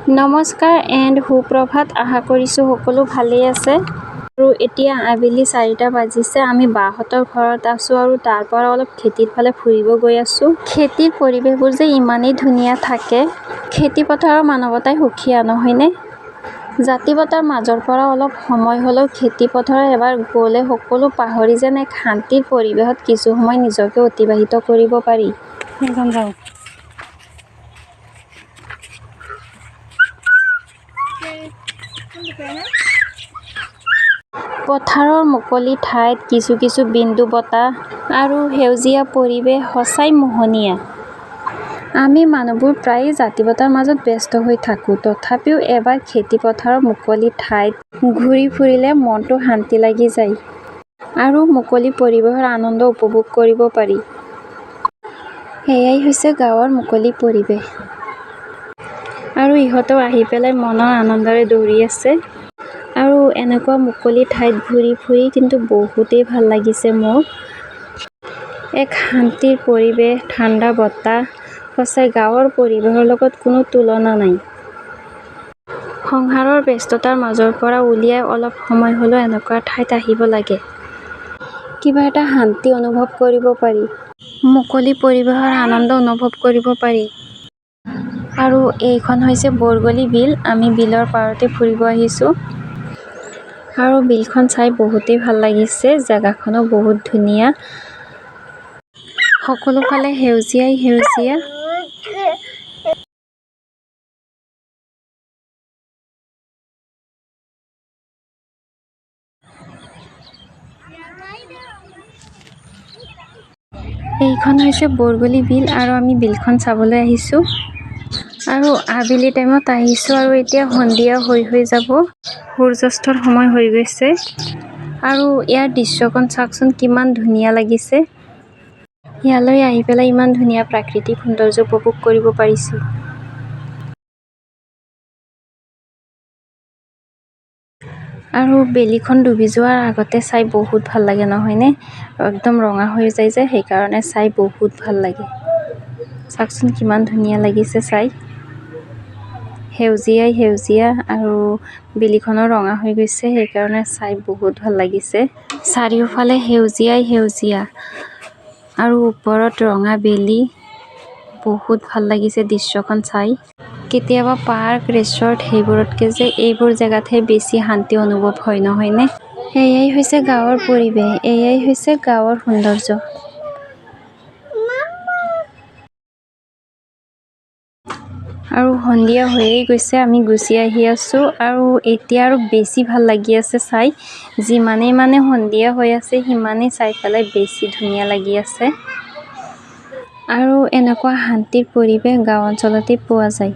নমস্কাৰ এণ্ড সুপ্ৰভাত। আশা কৰিছোঁ সকলো ভালেই আছে। আৰু এতিয়া আবেলি 4টা বাজিছে। আমি বাহঁতৰ ঘৰত আছোঁ আৰু তাৰ পৰা অলপ খেতিৰ ফালে ফুৰিব গৈ আছোঁ। খেতিৰ পৰিৱেশবোৰ যে ইমানেই ধুনীয়া থাকে। খেতি পথাৰৰ মানৱতাই সুকীয়া নহয়নে? জাতিবতাৰ মাজৰ পৰা অলপ সময় হ'লেও খেতি পথাৰত এবাৰ গ'লে সকলো পাহৰি যেন এক শান্তিৰ পৰিৱেশত কিছু সময় নিজকে অতিবাহিত কৰিব পাৰি। পথাৰৰ মুকলি ঠাইত কিছু বিন্দু বতাহ আৰু সেউজীয়া পৰিৱেশ সঁচাই মোহনীয়া। আমি মানুহবোৰ প্ৰায়ে জাতিবতাৰ মাজত ব্যস্ত হৈ থাকোঁ। তথাপিও এবাৰ খেতি পথাৰৰ মুকলি ঠাইত ঘূৰি ফুৰিলে মনটো শান্তি লাগি যায় আৰু মুকলি পৰিৱেশৰ আনন্দ উপভোগ কৰিব পাৰি। এয়াই হৈছে গাঁৱৰ মুকলি পৰিৱেশ। আৰু ইহঁতেও আহি পেলাই মনৰ আনন্দৰে দৌৰি আছে। আৰু এনেকুৱা মুকলি ঠাইত ঘূৰি ফুৰি কিন্তু বহুতেই ভাল লাগিছে মোৰ। এক শান্তিৰ পৰিৱেশ, ঠাণ্ডা বতাহ, সঁচাই গাঁৱৰ পৰিৱেশৰ লগত কোনো তুলনা নাই। সংসাৰৰ ব্যস্ততাৰ মাজৰ পৰা উলিয়াই অলপ সময় হ'লেও এনেকুৱা ঠাইত আহিব লাগে। কিবা এটা শান্তি অনুভৱ কৰিব পাৰি। মুকলি পৰিৱেশৰ আনন্দ অনুভৱ কৰিব পাৰি। আৰু এইখন হৈছে বৰগলি বিল। আমি বিলৰ পাৰতে ফুৰিব আহিছোঁ। আৰু বিলখন চাই বহুতেই ভাল লাগিছে। জেগাখনো বহুত ধুনীয়া। সকলো ফালে সেউজীয়াই সেউজীয়া। এইখন হৈছে বৰগলি বিল আৰু আমি বিলখন চাবলৈ আহিছোঁ। আৰু আবেলি টাইমত আহিছোঁ আৰু এতিয়া সন্ধিয়া হৈ যাব। সূৰ্যাস্তৰ সময় হৈ গৈছে। আৰু ইয়াৰ দৃশ্যখন চাওকচোন কিমান ধুনীয়া লাগিছে। ইয়ালৈ আহি পেলাই ইমান ধুনীয়া প্ৰাকৃতিক সৌন্দৰ্য উপভোগ কৰিব পাৰিছোঁ। আৰু বেলিখন ডুবি যোৱাৰ আগতে চাই বহুত ভাল লাগে নহয়নে? একদম ৰঙা হৈ যায় যে সেইকাৰণে চাই বহুত ভাল লাগে। চাওকচোন কিমান ধুনীয়া লাগিছে চাই। সেউজীয়াই সেউজীয়া আৰু বেলিখনো ৰঙা হৈ গৈছে সেইকাৰণে চাই বহুত ভাল লাগিছে। চাৰিওফালে সেউজীয়াই সেউজীয়া আৰু ওপৰত ৰঙা বেলি। বহুত ভাল লাগিছে দৃশ্যখন চাই। কেতিয়াবা পাৰ্ক, ৰিসৰ্ট সেইবোৰতকে যে এইবোৰ জেগাতহে বেছি শান্তি অনুভৱ হয় নহয়নে? এয়াই হৈছে গাঁৱৰ পৰিৱেশ। এয়াই হৈছে গাঁৱৰ সৌন্দৰ্য। আৰু সন্ধিয়া হৈয়ে গৈছে। আমি গুচি আহি আছোঁ আৰু এতিয়া আৰু বেছি ভাল লাগি আছে চাই। যিমানেই সন্ধিয়া হৈ আছে সিমানেই চাই পেলাই বেছি ধুনীয়া লাগি আছে। আৰু এনেকুৱা শান্তিৰ পৰিৱেশ গাঁও অঞ্চলতে পোৱা যায়।